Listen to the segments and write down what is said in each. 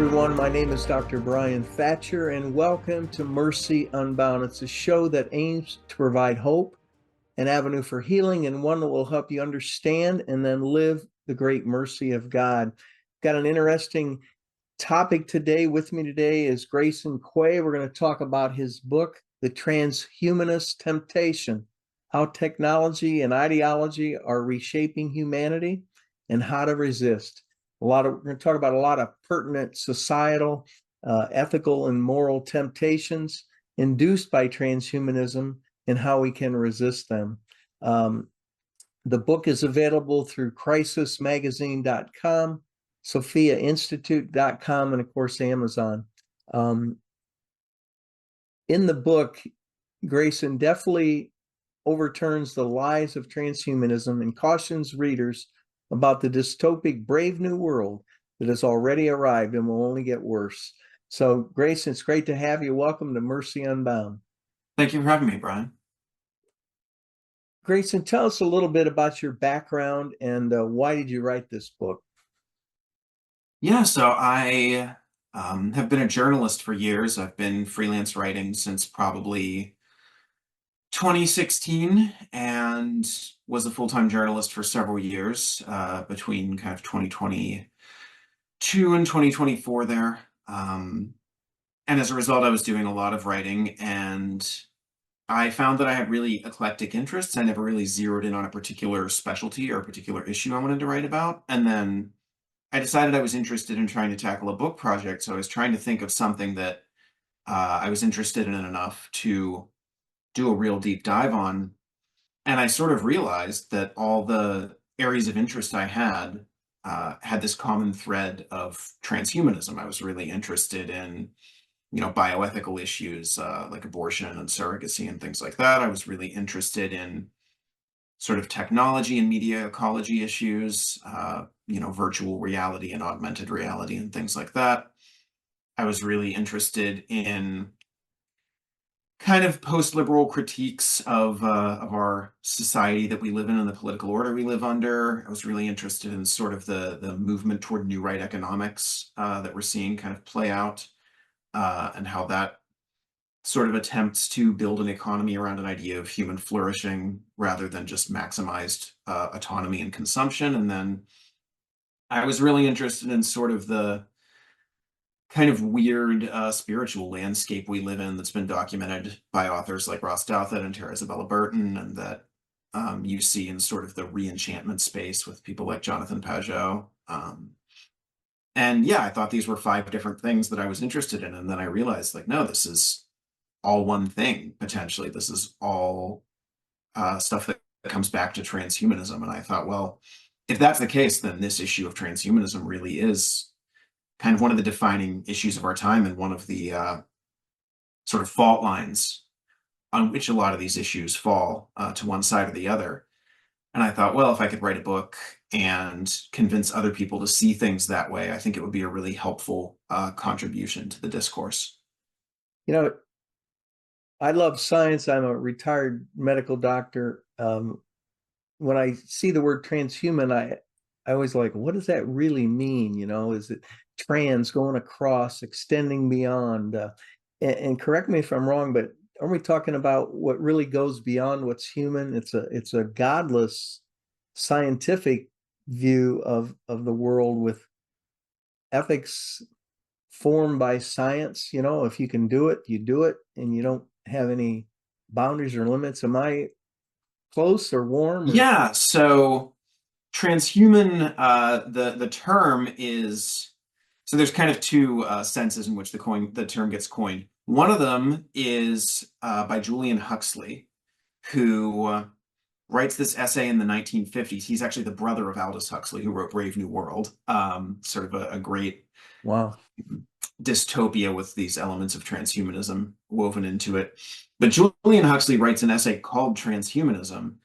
everyone. My name is Dr. Brian Thatcher, and welcome to Mercy Unbound. It's a show that aims to provide hope, an avenue for healing, and one that will help you understand and then live the great mercy of God. Got an interesting topic today. With me today is Grayson Quay. We're going to talk about his book, The Transhumanist Temptation, how technology and ideology are reshaping humanity and how to resist. We're going to talk about a lot of pertinent societal, ethical, and moral temptations induced by transhumanism and how we can resist them. The book is available through crisismagazine.com, sophiainstitute.com, and of course, Amazon. In the book, Grayson definitely overturns the lies of transhumanism and cautions readers about the dystopic brave new world that has already arrived and will only get worse. So, Grayson, it's great to have you. Welcome to Mercy Unbound. Thank you for having me, Brian. Grayson, tell us a little bit about your background and why did you write this book? Yeah, so I have been a journalist for years. I've been freelance writing since probably 2016 and was a full-time journalist for several years between kind of 2022 and 2024 there. And as a result, I was doing a lot of writing, and I found that I had really eclectic interests. I never really zeroed in on a particular specialty or a particular issue I wanted to write about. And then I decided I was interested in trying to tackle a book project. So I was trying to think of something that I was interested in enough to do a real deep dive on. And I sort of realized that all the areas of interest I had this common thread of transhumanism. I was really interested in, bioethical issues like abortion and surrogacy and things like that. I was really interested in sort of technology and media ecology issues, virtual reality and augmented reality and things like that. I was really interested in kind of post-liberal critiques of our society that we live in and the political order we live under. I was really interested in sort of the movement toward new right economics that we're seeing kind of play out, and how that sort of attempts to build an economy around an idea of human flourishing rather than just maximized autonomy and consumption. And then I was really interested in sort of the kind of weird spiritual landscape we live in that's been documented by authors like Ross Douthat and Tara Isabella Burton, and that you see in sort of the re-enchantment space with people like Jonathan Pageau. And yeah, I thought these were 5 different things that I was interested in. And then I realized, like, no, this is all one thing, potentially. This is all stuff that comes back to transhumanism. And I thought, well, if that's the case, then this issue of transhumanism really is kind of one of the defining issues of our time and one of the sort of fault lines on which a lot of these issues fall to one side or the other. And I thought, well, if I could write a book and convince other people to see things that way, I think it would be a really helpful contribution to the discourse. I love science. I'm a retired medical doctor. When I see the word transhuman, I always like, what does that really mean? Is it trans, going across, extending beyond? And correct me if I'm wrong, but aren't we talking about what really goes beyond what's human? It's a godless scientific view of the world with ethics formed by science. If you can do it, you do it, and you don't have any boundaries or limits. Am I close or warm? Yeah, so transhuman, the term is, so there's kind of 2 senses in which the term gets coined. One of them is by Julian Huxley, who writes this essay in the 1950s. He's actually the brother of Aldous Huxley, who wrote Brave New World, sort of a great dystopia with these elements of transhumanism woven into it. But Julian Huxley writes an essay called Transhumanism,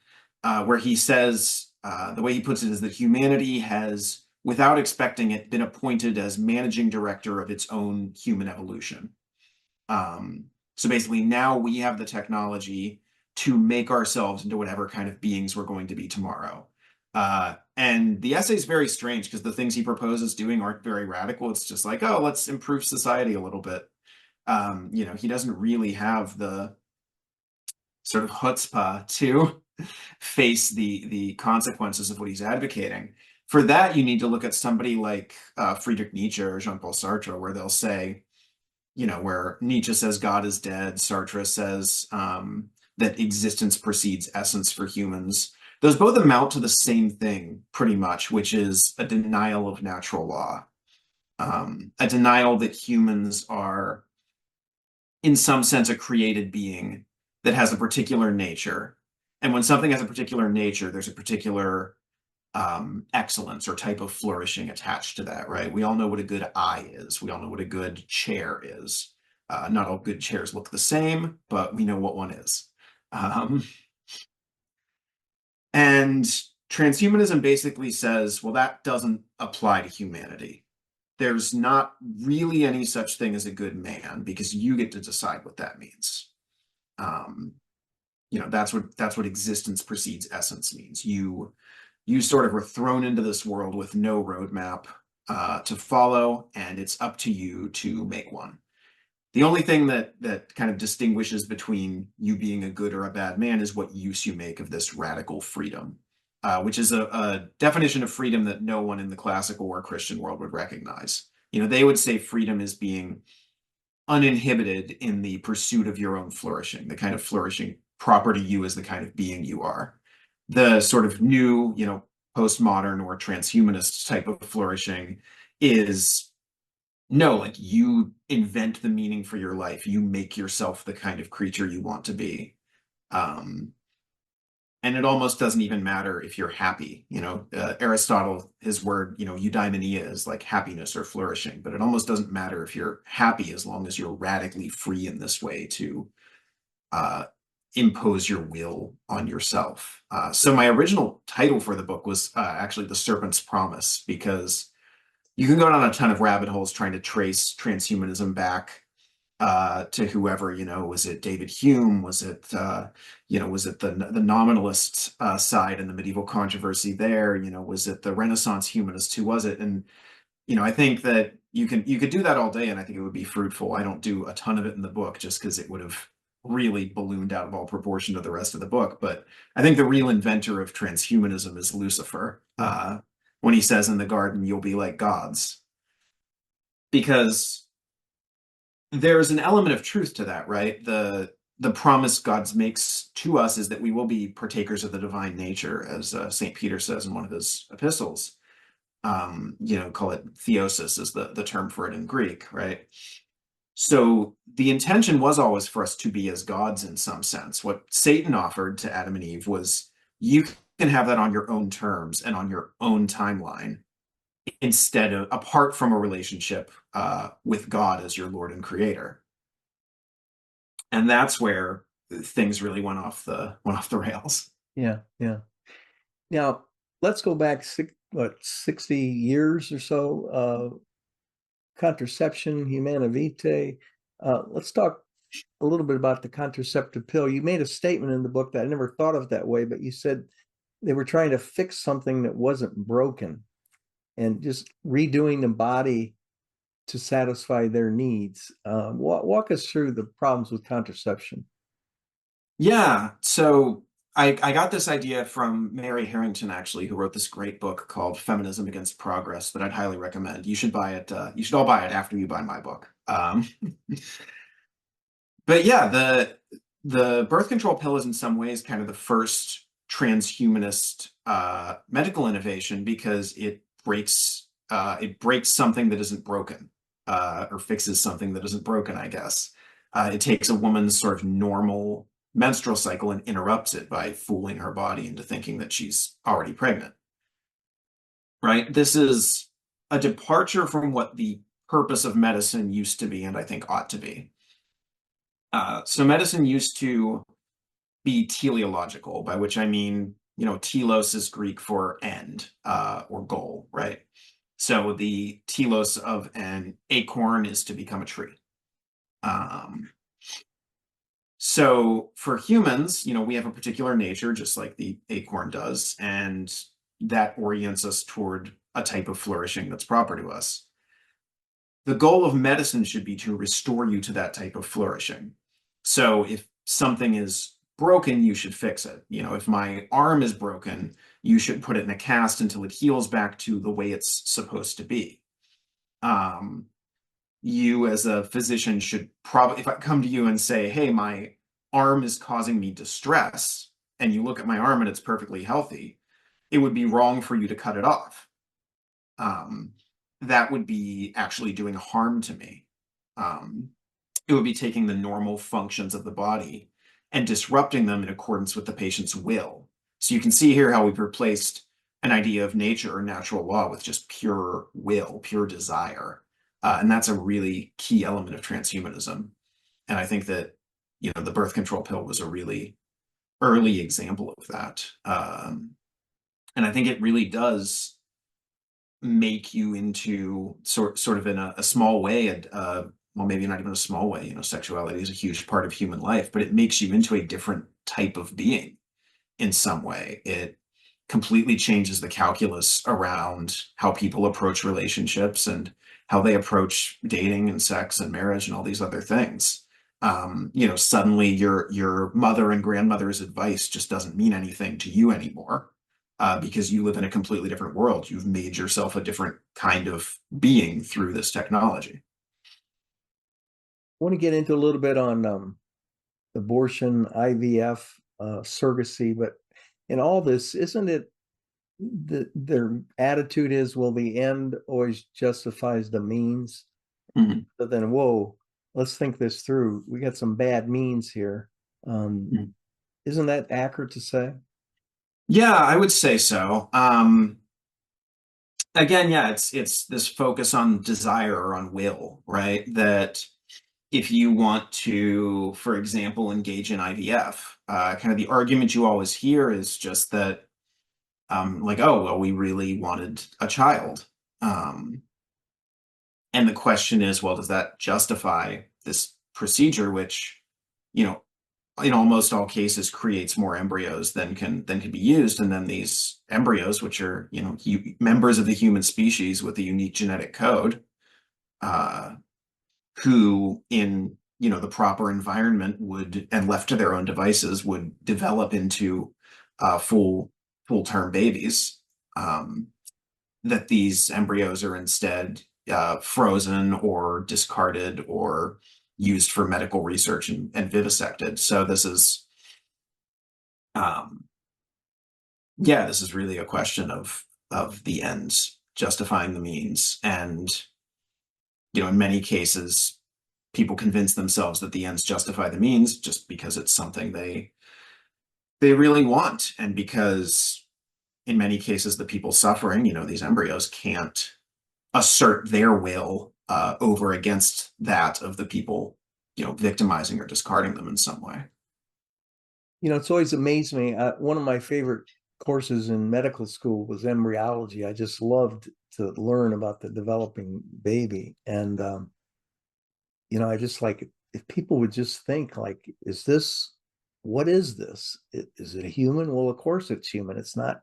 where he says, the way he puts it is that humanity has, without expecting it, been appointed as managing director of its own human evolution. So basically now we have the technology to make ourselves into whatever kind of beings we're going to be tomorrow. And the essay is very strange because the things he proposes doing aren't very radical. It's just like, oh, let's improve society a little bit. He doesn't really have the sort of chutzpah to face the consequences of what he's advocating. For that, you need to look at somebody like Friedrich Nietzsche or Jean-Paul Sartre, where they'll say, where Nietzsche says God is dead, Sartre says that existence precedes essence for humans. Those both amount to the same thing, pretty much, which is a denial of natural law, a denial that humans are, in some sense, a created being that has a particular nature. And when something has a particular nature, there's a particular excellence or type of flourishing attached to that, right? We all know what a good eye is. We all know what a good chair is. Not all good chairs look the same, but we know what one is. And transhumanism basically says, well, that doesn't apply to humanity. There's not really any such thing as a good man because you get to decide what that means. That's what existence precedes essence means. You sort of were thrown into this world with no roadmap to follow, and it's up to you to make one. The only thing that kind of distinguishes between you being a good or a bad man is what use you make of this radical freedom, which is a definition of freedom that no one in the classical or Christian world would recognize. They would say freedom is being uninhibited in the pursuit of your own flourishing, the kind of flourishing proper to you as the kind of being you are. The sort of new, postmodern or transhumanist type of flourishing is no, like you invent the meaning for your life. You make yourself the kind of creature you want to be. And it almost doesn't even matter if you're happy. Aristotle, his word, eudaimonia is like happiness or flourishing, but it almost doesn't matter if you're happy as long as you're radically free in this way to impose your will on yourself. So my original title for the book was actually The Serpent's Promise, because you can go down a ton of rabbit holes trying to trace transhumanism back to whoever, was it David Hume? Was it the nominalist side in the medieval controversy there? Was it the Renaissance humanist? Who was it? And, I think that you could do that all day, and I think it would be fruitful. I don't do a ton of it in the book just because it would have really ballooned out of all proportion to the rest of the book. But I think the real inventor of transhumanism is Lucifer. When he says in the garden, you'll be like gods. Because there's an element of truth to that, right? The promise God makes to us is that we will be partakers of the divine nature, as St. Peter says in one of his epistles. Call it theosis is the term for it in Greek, right? So the intention was always for us to be as gods in some sense. What Satan offered to Adam and Eve was you can have that on your own terms and on your own timeline, instead of apart from a relationship with God as your Lord and Creator. And that's where things really went off the rails. Yeah. Now let's go back 60 years or so. Contraception, humana vitae. Let's talk a little bit about the contraceptive pill. You made a statement in the book that I never thought of that way, but you said they were trying to fix something that wasn't broken and just redoing the body to satisfy their needs. Walk us through the problems with contraception. Yeah, so I got this idea from Mary Harrington, actually, who wrote this great book called Feminism Against Progress that I'd highly recommend. You should buy it. You should all buy it after you buy my book. But yeah, the birth control pill is in some ways kind of the first transhumanist medical innovation, because it breaks something that isn't broken, or fixes something that isn't broken, I guess. It takes a woman's sort of normal menstrual cycle and interrupts it by fooling her body into thinking that she's already pregnant. Right? This is a departure from what the purpose of medicine used to be, and I think ought to be. So medicine used to be teleological, by which I mean, telos is Greek for end, or goal, right? So the telos of an acorn is to become a tree. So for humans, we have a particular nature, just like the acorn does, and that orients us toward a type of flourishing that's proper to us. The goal of medicine should be to restore you to that type of flourishing. So if something is broken, you should fix it. If my arm is broken, you should put it in a cast until it heals back to the way it's supposed to be. You as a physician should probably, if I come to you and say, hey, my arm is causing me distress, and you look at my arm and it's perfectly healthy, it would be wrong for you to cut it off. That would be actually doing harm to me. It would be taking the normal functions of the body and disrupting them in accordance with the patient's will. So you can see here how we've replaced an idea of nature or natural law with just pure will, pure desire. And that's a really key element of transhumanism. And I think that, the birth control pill was a really early example of that. And I think it really does make you into sort of in a small way, and well, maybe not even a small way. Sexuality is a huge part of human life, but it makes you into a different type of being in some way. It completely changes the calculus around how people approach relationships and how they approach dating and sex and marriage and all these other things. Suddenly your mother and grandmother's advice just doesn't mean anything to you anymore, because you live in a completely different world. You've made yourself a different kind of being through this technology. I want to get into a little bit on abortion, IVF, surrogacy, but in all this, isn't it their attitude is, well, the end always justifies the means? Mhm. But then, whoa, let's think this through. We got some bad means here. Mhm. Isn't that accurate to say? Yeah, I would say so. Again, yeah, it's this focus on desire or on will, right? That if you want to, for example, engage in IVF, kind of the argument you always hear is just that, like, oh, well, we really wanted a child. Um, and the question is, well, does that justify this procedure, which, you know, in almost all cases creates more embryos than can be used, and then these embryos, which are, members of the human species with a unique genetic code, uh, who in, the proper environment would, and left to their own devices, would develop into full-term babies. That these embryos are instead frozen or discarded or used for medical research and vivisected. So this is, yeah, this is really a question of the ends justifying the means. And, in many cases, people convince themselves that the ends justify the means just because it's something they really want, and because in many cases the people suffering, these embryos, can't assert their will over against that of the people, victimizing or discarding them in some way. It's always amazed me. One of my favorite courses in medical school was embryology. I just loved to learn about the developing baby. And, I just like, if people would just think like, what is this? Is it a human? Well, of course it's human. It's not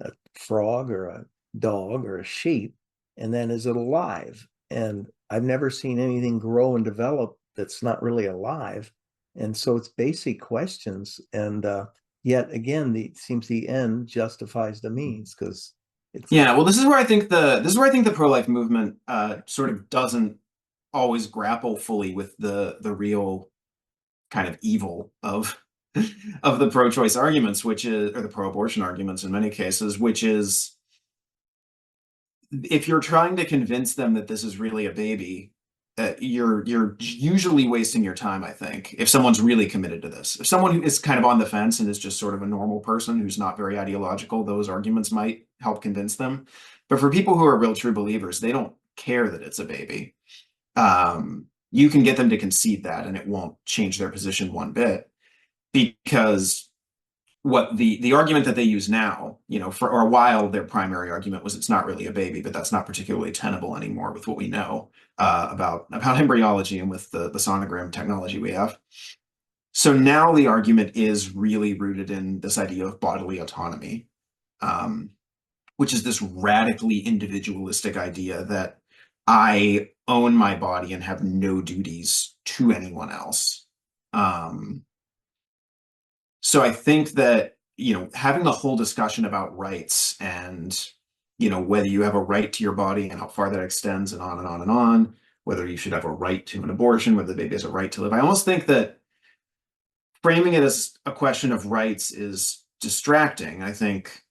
a frog or a dog or a sheep. And then is it alive? And I've never seen anything grow and develop that's not really alive. And so it's basic questions. And yet again, it seems the end justifies the means, because it's Yeah, well, this is where I think the pro-life movement sort of doesn't always grapple fully with the real kind of evil of of the pro-choice arguments, which is, or the pro-abortion arguments in many cases, which is, if you're trying to convince them that this is really a baby, you're usually wasting your time, I think, if someone's really committed to this. If someone who is kind of on the fence and is just sort of a normal person who's not very ideological, those arguments might help convince them. But for people who are real true believers, they don't care that it's a baby. You can get them to concede that, and it won't change their position one bit, because what the argument that they use now, for a while, their primary argument was it's not really a baby, but that's not particularly tenable anymore with what we know about embryology and with the sonogram technology we have. So now the argument is really rooted in this idea of bodily autonomy. Um, which is this radically individualistic idea that I own my body and have no duties to anyone else. Um, so I think that, having the whole discussion about rights and, whether you have a right to your body and how far that extends and on and on and on, whether you should have a right to an abortion, whether the baby has a right to live. I almost think that framing it as a question of rights is distracting. I think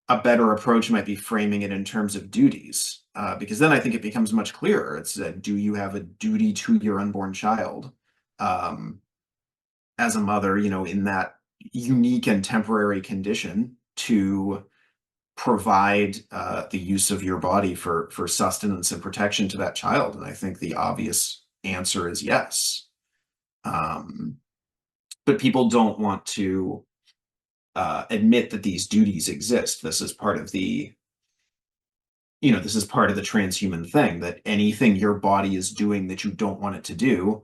a better approach might be framing it in terms of duties, because then I think it becomes much clearer. It's that, do you have a duty to your unborn child, um, as a mother, in that unique and temporary condition to provide the use of your body for sustenance and protection to that child? And I think the obvious answer is yes. Um, but people don't want to admit that these duties exist. This is part of this is part of the transhuman thing, that anything your body is doing that you don't want it to do,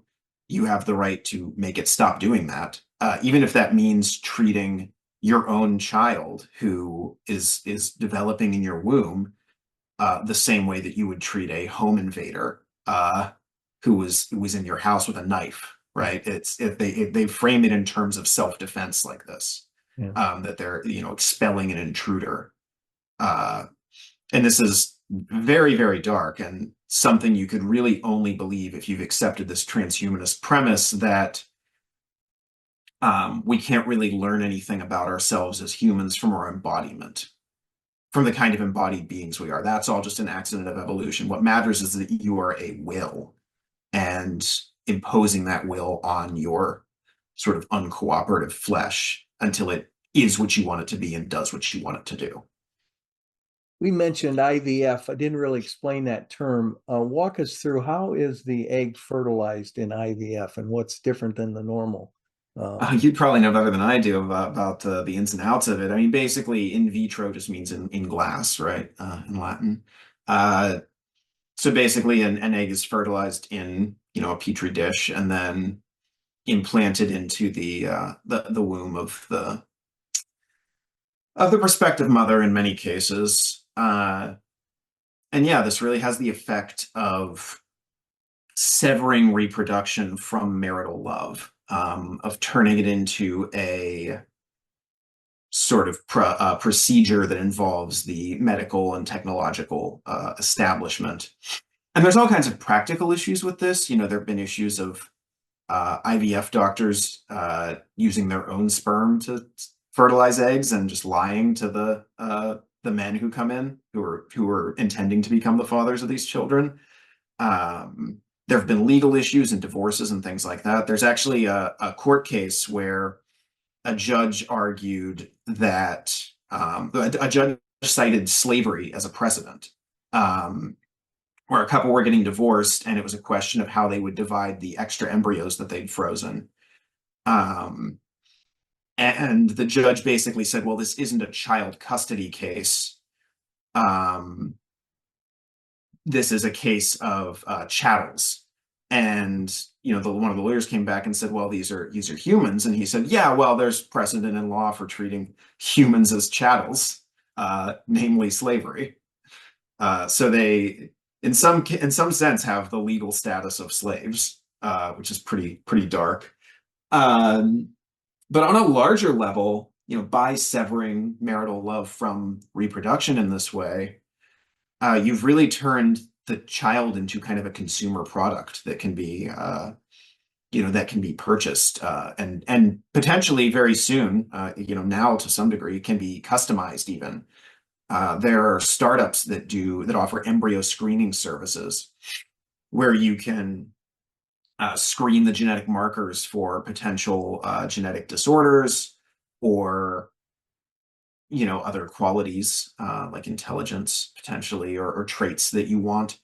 you have the right to make it stop doing that. Even if that means treating your own child who is developing in your womb the same way that you would treat a home invader who was in your house with a knife, right? It's if they frame it in terms of self-defense like this, Yeah. that they're expelling an intruder. And this is very, very dark and something you could really only believe if you've accepted this transhumanist premise that we can't really learn anything about ourselves as humans from our embodiment, from the kind of embodied beings we are. That's all just an accident of evolution. What matters is that you are a will, and imposing that will on your sort of uncooperative flesh until it is what you want it to be and does what you want it to do. We mentioned IVF. I didn't really explain that term. Walk us through, how is the egg fertilized in IVF and what's different than the normal? You'd probably know better than I do about the ins and outs of it. I mean, basically, in vitro just means in glass, right? In Latin. Uh, so basically, an egg is fertilized in a petri dish and then implanted into the womb of the prospective mother in many cases. And yeah, this really has the effect of severing reproduction from marital love, of turning it into a sort of procedure that involves the medical and technological establishment. And there's all kinds of practical issues with this. There have been issues of IVF doctors using their own sperm to fertilize eggs and just lying to the men who come in who are intending to become the fathers of these children. There have been legal issues and divorces and things like that. There's actually a court case where a judge argued that a judge cited slavery as a precedent, where a couple were getting divorced and it was a question of how they would divide the extra embryos that they'd frozen. And the judge basically said, well, this isn't a child custody case. This is a case of chattels. And one of the lawyers came back and said, well, these are humans. And he said, yeah, well, there's precedent in law for treating humans as chattels, namely slavery. So they, in some sense, have the legal status of slaves, which is pretty dark. But on a larger level, by severing marital love from reproduction in this way, you've really turned the child into kind of a consumer product that can be, purchased, and potentially very soon, now to some degree, can be customized even. There are startups that offer embryo screening services where you can screen the genetic markers for potential genetic disorders or other qualities like intelligence potentially, or traits that you want,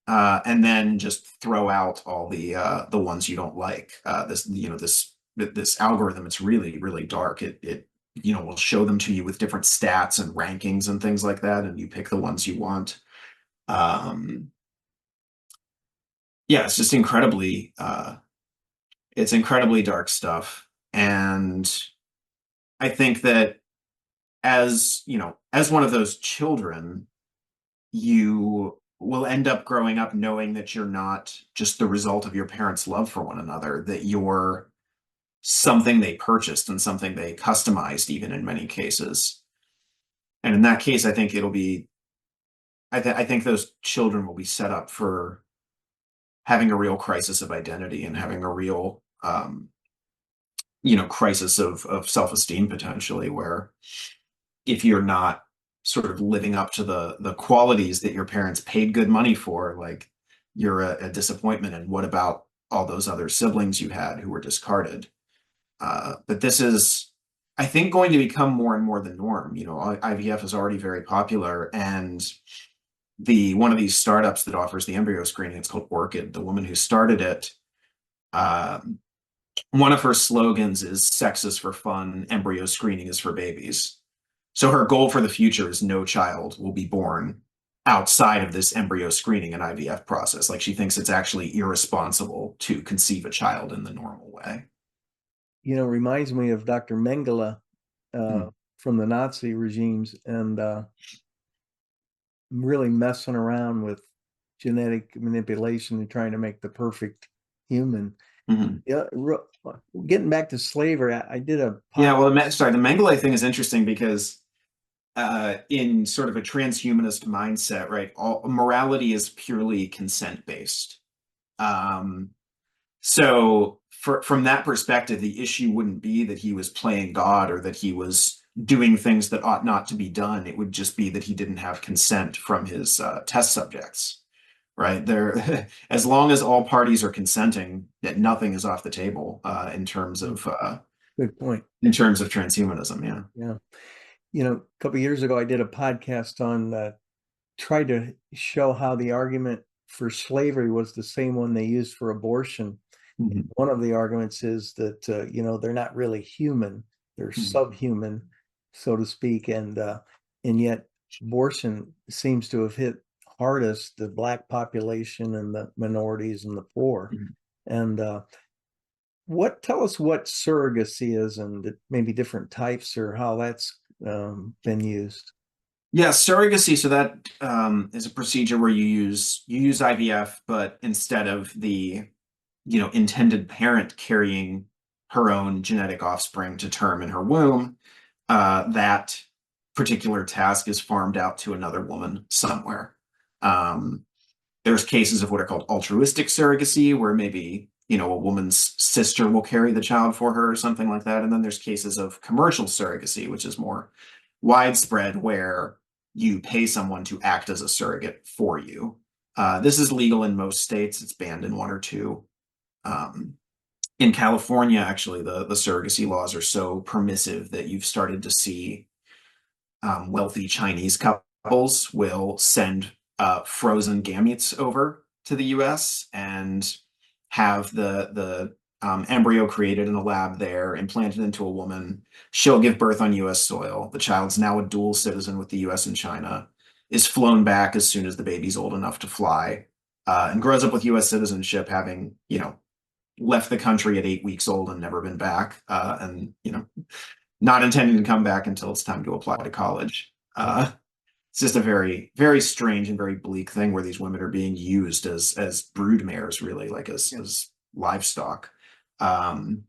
and then just throw out all the ones you don't like. This algorithm, it's really, really dark. It will show them to you with different stats and rankings and things like that, and you pick the ones you want. Yeah, it's just incredibly it's incredibly dark stuff. And I think that as you know, as one of those children, you will end up growing up knowing that you're not just the result of your parents' love for one another, that you're something they purchased and something they customized, even in many cases. And in that case, I think it'll be, I think those children will be set up for having a real crisis of identity and having a real, crisis of self-esteem potentially, where if you're not sort of living up to the qualities that your parents paid good money for, like you're a disappointment. And what about all those other siblings you had who were discarded? But this is, I think, going to become more and more the norm. IVF is already very popular, and the one of these startups that offers the embryo screening, it's called Orchid. The woman who started it, one of her slogans is "Sex is for fun, embryo screening is for babies." So her goal for the future is no child will be born outside of this embryo screening and IVF process. Like, she thinks it's actually irresponsible to conceive a child in the normal way. Reminds me of Dr. Mengele Mm. from the Nazi regimes, and really messing around with genetic manipulation and trying to make the perfect human. Mhm. Yeah, getting back to slavery, I did a Yeah, podcast. well, the Mengele thing is interesting because in sort of a transhumanist mindset, right, all morality is purely consent based. Um, so from that perspective, the issue wouldn't be that he was playing God or that he was doing things that ought not to be done. It would just be that he didn't have consent from his test subjects, right? There, as long as all parties are consenting, that nothing is off the table Good point. in terms of transhumanism. Yeah. Yeah. A couple of years ago, I did a podcast on tried to show how the argument for slavery was the same one they used for abortion. Mhm. One of the arguments is that they're not really human; they're Mhm. subhuman, so to speak, and yet abortion seems to have hit hardest the Black population and the minorities and the poor. Mhm. And tell us what surrogacy is, and maybe different types, or how that's been used. Yeah, surrogacy. So that is a procedure where you use IVF, but instead of the intended parent carrying her own genetic offspring to term in her womb, that particular task is farmed out to another woman somewhere. Um, there's cases of what are called altruistic surrogacy, where maybe a woman's sister will carry the child for her or something like that. And then there's cases of commercial surrogacy, which is more widespread, where you pay someone to act as a surrogate for you. This is legal in most states. It's banned in one or two. Um, in California, actually, the surrogacy laws are so permissive that you've started to see wealthy Chinese couples will send frozen gametes over to the U.S. and have the embryo created in a lab there, implanted into a woman. She'll give birth on U.S. soil. The child's now a dual citizen with the U.S. and China, is flown back as soon as the baby's old enough to fly, and grows up with U.S. citizenship, having left the country at 8 weeks old and never been back, and not intending to come back until it's time to apply to college. It's just a very, very strange and very bleak thing where these women are being used as brood mares, really, like as livestock. Um,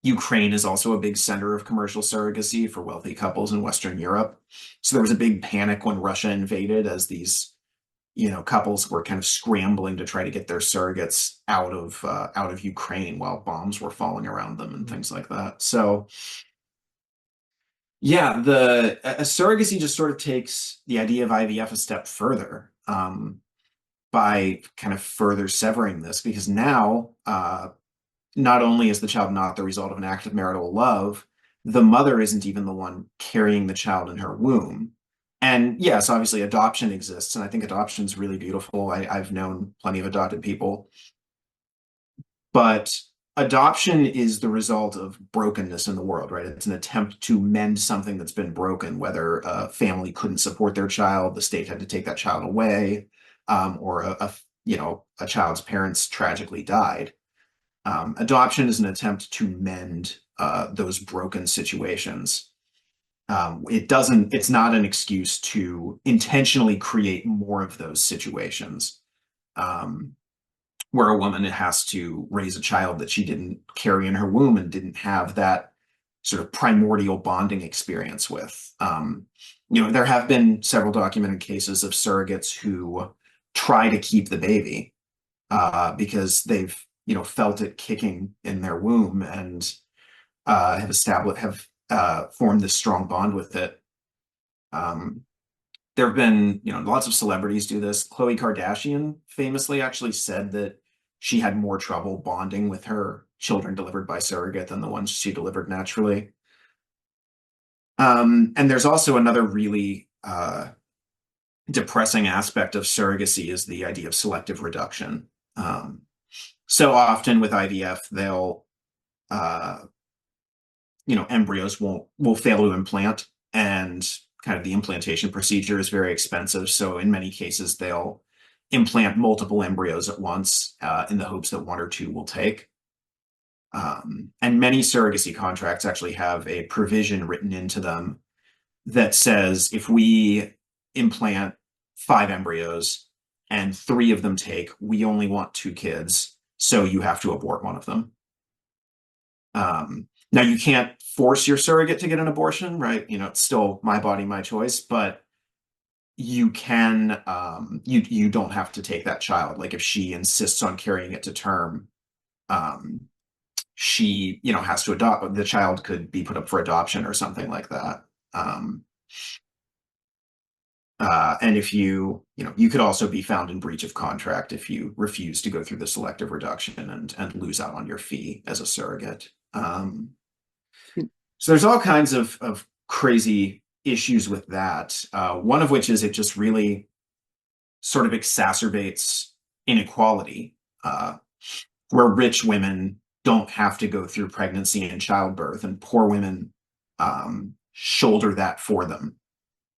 Ukraine is also a big center of commercial surrogacy for wealthy couples in Western Europe. So there was a big panic when Russia invaded, as these couples were kind of scrambling to try to get their surrogates out of Ukraine while bombs were falling around them and things like that. So yeah, the surrogacy just sort of takes the idea of IVF a step further, by kind of further severing this, because now not only is the child not the result of an act of marital love, the mother isn't even the one carrying the child in her womb. And yes, obviously adoption exists, and I think adoption is really beautiful. I've known plenty of adopted people, but adoption is the result of brokenness in the world, right? It's an attempt to mend something that's been broken, whether a family couldn't support their child, the state had to take that child away, or a child's parents tragically died. Adoption is an attempt to mend those broken situations. It's not an excuse to intentionally create more of those situations, um, where a woman has to raise a child that she didn't carry in her womb and didn't have that sort of primordial bonding experience with. There have been several documented cases of surrogates who try to keep the baby, because they've, felt it kicking in their womb, and have formed this strong bond with it. Um, there have been, lots of celebrities do this. Khloe Kardashian famously actually said that she had more trouble bonding with her children delivered by surrogate than the ones she delivered naturally. And there's also another really depressing aspect of surrogacy, is the idea of selective reduction. So often with IVF, they'll, uh, embryos will fail to implant, and kind of the implantation procedure is very expensive. So in many cases, they'll implant multiple embryos at once, in the hopes that one or two will take. And many surrogacy contracts actually have a provision written into them that says, if we implant 5 embryos and 3 of them take, we only want 2 kids, so you have to abort one of them. Now, you can't force your surrogate to get an abortion, right? It's still my body, my choice, but you can, you don't have to take that child. Like if she insists on carrying it to term, um, she, has to adopt. The child could be put up for adoption or something like that. And if you could also be found in breach of contract if you refuse to go through the selective reduction and lose out on your fee as a surrogate. So there's all kinds of crazy issues with that. One of which is it just really sort of exacerbates inequality, where rich women don't have to go through pregnancy and childbirth, and poor women shoulder that for them.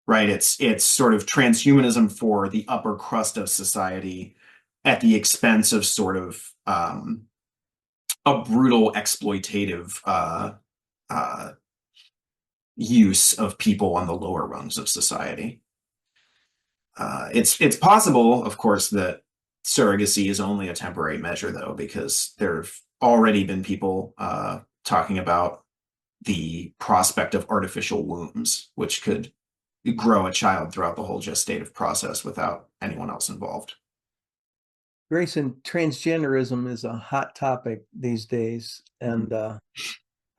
Right? It's sort of transhumanism for the upper crust of society at the expense of sort of a brutal exploitative use of people on the lower rungs of society. It's possible, of course, that surrogacy is only a temporary measure, though, because there have already been people talking about the prospect of artificial wombs, which could grow a child throughout the whole gestative process without anyone else involved. Grayson, transgenderism is a hot topic these days, and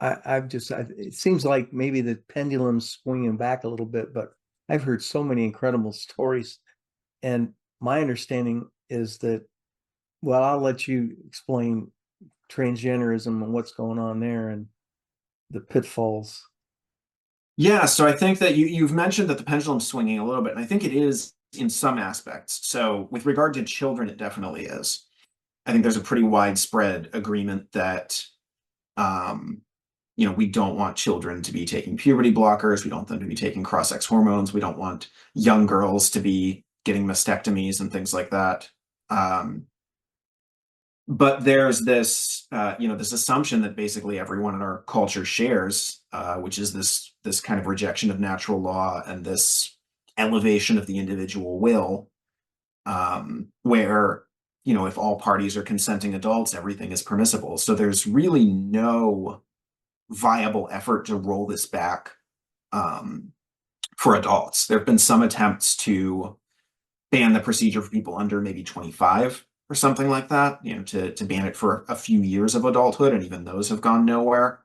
it seems like maybe the pendulum's swinging back a little bit, but I've heard so many incredible stories, and my understanding is that, well, I'll let you explain transgenderism and what's going on there and the pitfalls. Yeah, so I think that you've mentioned that the pendulum's swinging a little bit, and I think it is in some aspects. So with regard to children, it definitely is. I think there's a pretty widespread agreement that we don't want children to be taking puberty blockers. We don't want them to be taking cross-sex hormones. We don't want young girls to be getting mastectomies and things like that. But there's this, this assumption that basically everyone in our culture shares, which is this kind of rejection of natural law and this elevation of the individual will, where, if all parties are consenting adults, everything is permissible. So there's really no viable effort to roll this back, for adults. There have been some attempts to ban the procedure for people under maybe 25 or something like that, to ban it for a few years of adulthood, and even those have gone nowhere.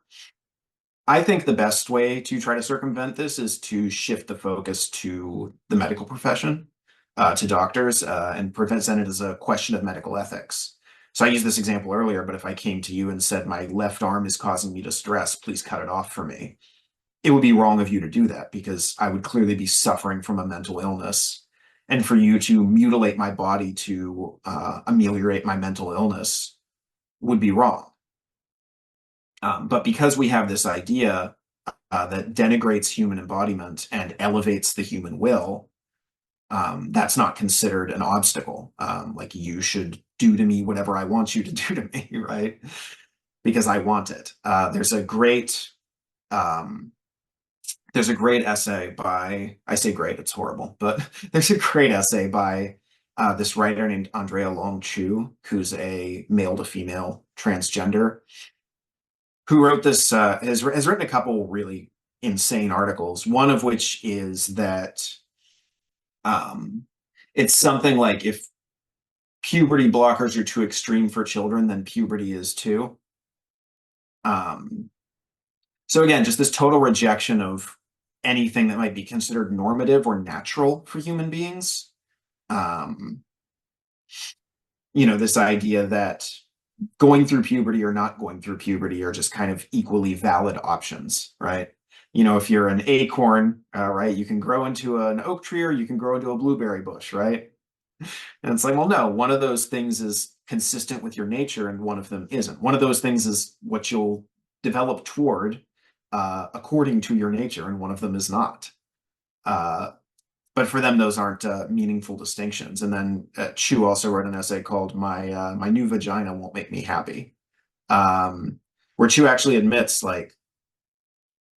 I think the best way to try to circumvent this is to shift the focus to the medical profession, to doctors, and present it as a question of medical ethics. So I used this example earlier, but if I came to you and said, my left arm is causing me distress, please cut it off for me, it would be wrong of you to do that, because I would clearly be suffering from a mental illness. And for you to mutilate my body to ameliorate my mental illness would be wrong. But because we have this idea that denigrates human embodiment and elevates the human will, that's not considered an obstacle. Like, you should do to me whatever I want you to do to me, right? Because I want it. There's a great there's a great essay by, I say great, it's horrible, but there's a great essay by this writer named Andrea Long Chu, who's a male to female transgender, who wrote this, has written a couple really insane articles, one of which is that um, it's something like if puberty blockers are too extreme for children, then puberty is too. Um, so again, just this total rejection of anything that might be considered normative or natural for human beings. Um, this idea that going through puberty or not going through puberty are just kind of equally valid options, right? If you're an acorn, right, you can grow into an oak tree or you can grow into a blueberry bush, right? And it's like, well, no, one of those things is consistent with your nature and one of them isn't. One of those things is what you'll develop toward according to your nature, and one of them is not. But for them, those aren't meaningful distinctions. And then Chu also wrote an essay called My New Vagina Won't Make Me Happy," where Chu actually admits, like,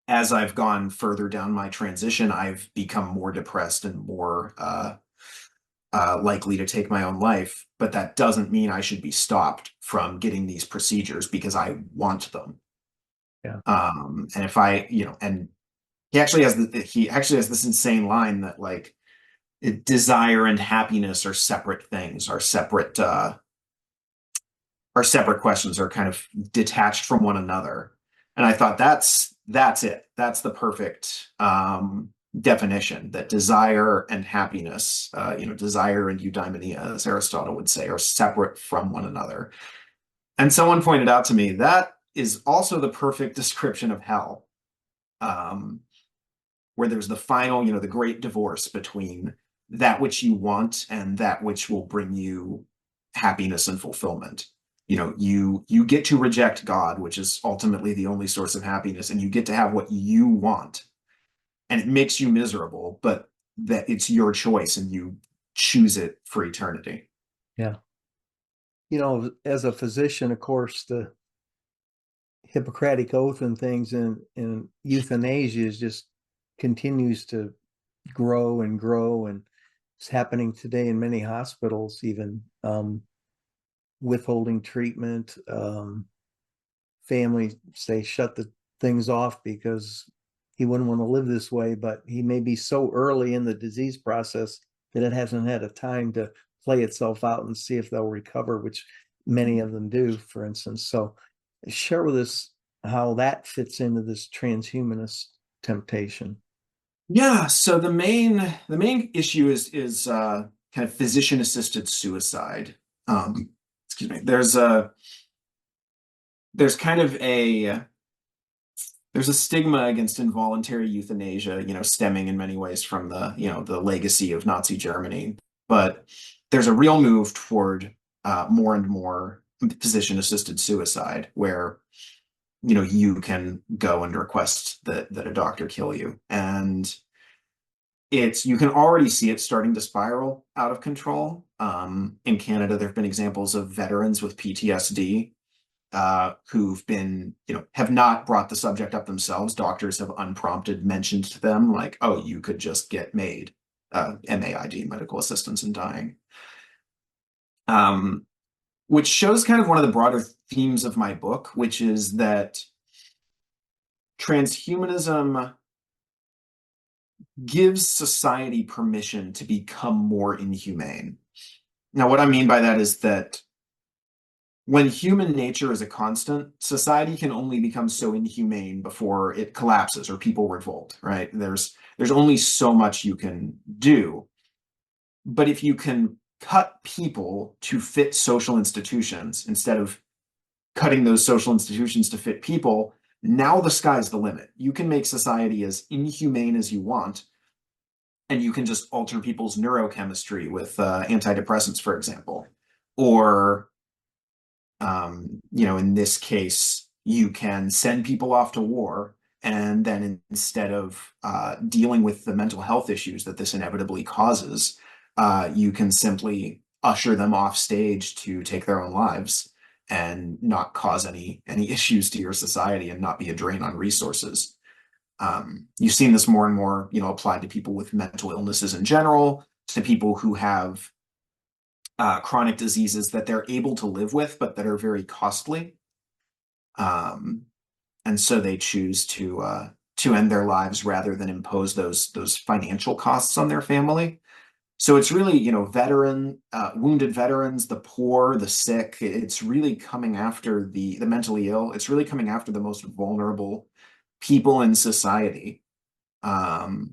as I've gone further down my transition, I've become more depressed and more likely to take my own life. But that doesn't mean I should be stopped from getting these procedures because I want them. Yeah. And if and he actually has this insane line that, like, desire and happiness are separate things, are separate questions, are kind of detached from one another. And I thought that's it. That's the perfect definition, that desire and happiness, desire and eudaimonia, as Aristotle would say, are separate from one another. And someone pointed out to me that is also the perfect description of hell, where there's the final, the great divorce between that which you want and that which will bring you happiness and fulfillment. You get to reject God, which is ultimately the only source of happiness, and you get to have what you want. And it makes you miserable, but that it's your choice and you choose it for eternity. Yeah. As a physician, of course, the Hippocratic Oath and things in euthanasia just continues to grow and grow, and it's happening today in many hospitals, even withholding treatment. Families say shut the things off because he wouldn't want to live this way, but he may be so early in the disease process that it hasn't had a time to play itself out and see if they'll recover, which many of them do, for instance. So share with us how that fits into this transhumanist temptation. Yeah, so the main issue is kind of physician assisted suicide. Excuse me. There's kind of there's a stigma against involuntary euthanasia, stemming in many ways from the legacy of Nazi Germany. But there's a real move toward more and more physician-assisted suicide, where you can go and request that a doctor kill you, and you can already see it starting to spiral out of control. In Canada, there have been examples of veterans with PTSD who've been, have not brought the subject up themselves. Doctors have unprompted mentioned to them, like, oh, you could just get MAID, MAID, medical assistance in dying. Which shows kind of one of the broader themes of my book, which is that transhumanism gives society permission to become more inhumane. Now, what I mean by that is that when human nature is a constant, society can only become so inhumane before it collapses or people revolt, right? There's only so much you can do. But if you can cut people to fit social institutions instead of cutting those social institutions to fit people, now the sky's the limit. You can make society as inhumane as you want, and you can just alter people's neurochemistry with antidepressants, for example. Or, in this case, you can send people off to war, and then instead of dealing with the mental health issues that this inevitably causes, you can simply usher them off stage to take their own lives and not cause any issues to your society and not be a drain on resources. You've seen this more and more, applied to people with mental illnesses in general, to people who have chronic diseases that they're able to live with, but that are very costly. And so they choose to end their lives rather than impose those financial costs on their family. So it's really, wounded veterans, the poor, the sick. It's really coming after the mentally ill. It's really coming after the most vulnerable people in society. And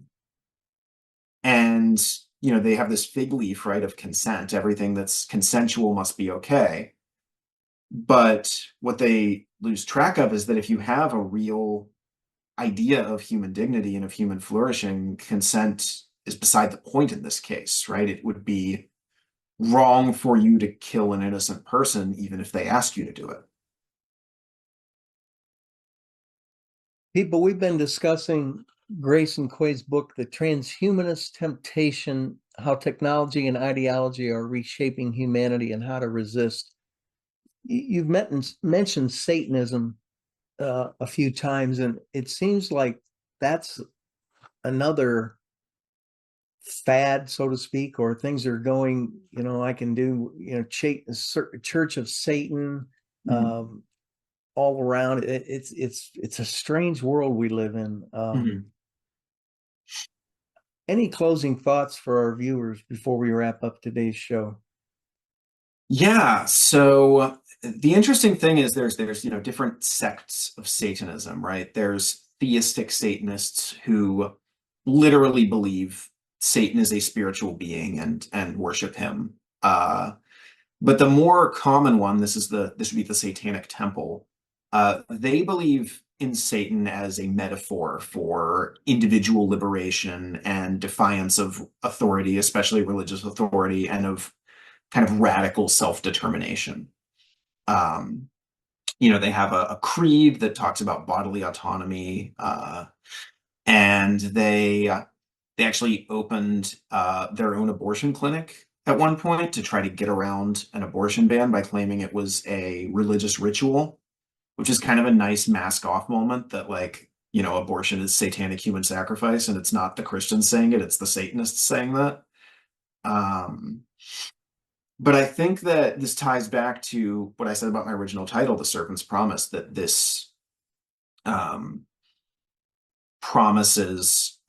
they have this fig leaf, right, of consent. Everything that's consensual must be okay. But what they lose track of is that if you have a real idea of human dignity and of human flourishing, consent is beside the point in this case, right? It would be wrong for you to kill an innocent person, even if they ask you to do it. People, we've been discussing Grayson Quay's book, The Transhumanist Temptation, How Technology and Ideology Are Reshaping Humanity and How to Resist. You've mentioned Satanism a few times, and it seems like that's another fad, so to speak, or things are going, I can do, Church of Satan, all around. It's a strange world we live in. Any closing thoughts for our viewers before we wrap up today's show? Yeah. So the interesting thing is there's different sects of Satanism, right? There's theistic Satanists who literally believe Satan is a spiritual being and worship him. But the more common one, this would be the Satanic Temple. They believe in Satan as a metaphor for individual liberation and defiance of authority, especially religious authority, and of kind of radical self-determination. They have a creed that talks about bodily autonomy, and they actually opened their own abortion clinic at one point to try to get around an abortion ban by claiming it was a religious ritual, which is kind of a nice mask off moment that, like, abortion is satanic human sacrifice, and it's not the Christians saying it, it's the Satanists saying that. But I think that this ties back to what I said about my original title, The Serpent's Promise, that this promises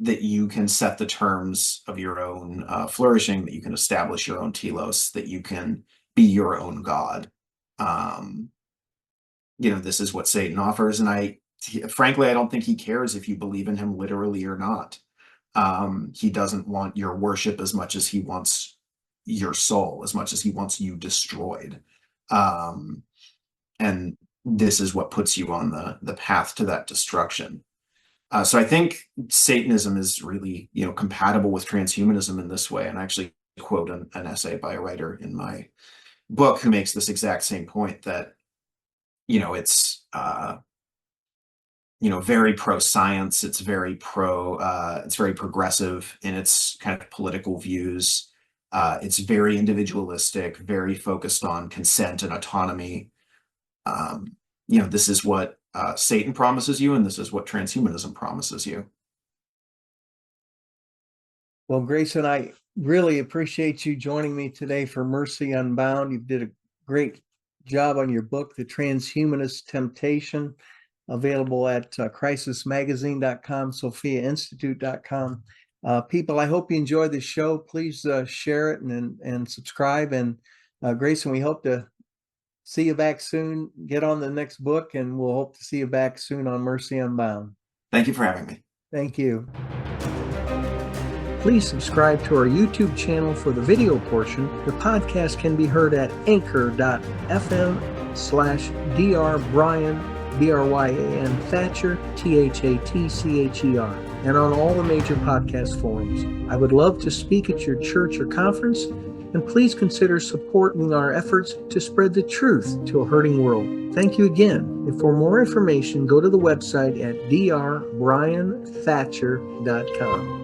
that you can set the terms of your own flourishing, that you can establish your own telos, that you can be your own God. This is what Satan offers. And frankly, I don't think he cares if you believe in him literally or not. He doesn't want your worship as much as he wants your soul, as much as he wants you destroyed. And this is what puts you on the path to that destruction. So I think Satanism is really, compatible with transhumanism in this way. And I actually quote an essay by a writer in my book who makes this exact same point, that, it's, very pro-science. It's very progressive in its kind of political views. It's very individualistic, very focused on consent and autonomy. This is what Satan promises you, and this is what transhumanism promises you. Well, Grayson, I really appreciate you joining me today for Mercy Unbound. You did a great job on your book, The Transhumanist Temptation, available at crisismagazine.com, sophiainstitute.com. People, I hope you enjoyed the show. Please share it and subscribe. And Grayson, we hope to see you back soon. Get on the next book, and we'll hope to see you back soon on Mercy Unbound. Thank you for having me. Thank you. Please subscribe to our YouTube channel for the video portion. The podcast can be heard at anchor.fm/drbryan, Bryan Thatcher, Thatcher, and on all the major podcast forums. I would love to speak at your church or conference, and please consider supporting our efforts to spread the truth to a hurting world. Thank you again. And for more information, go to the website at drbryanthatcher.com.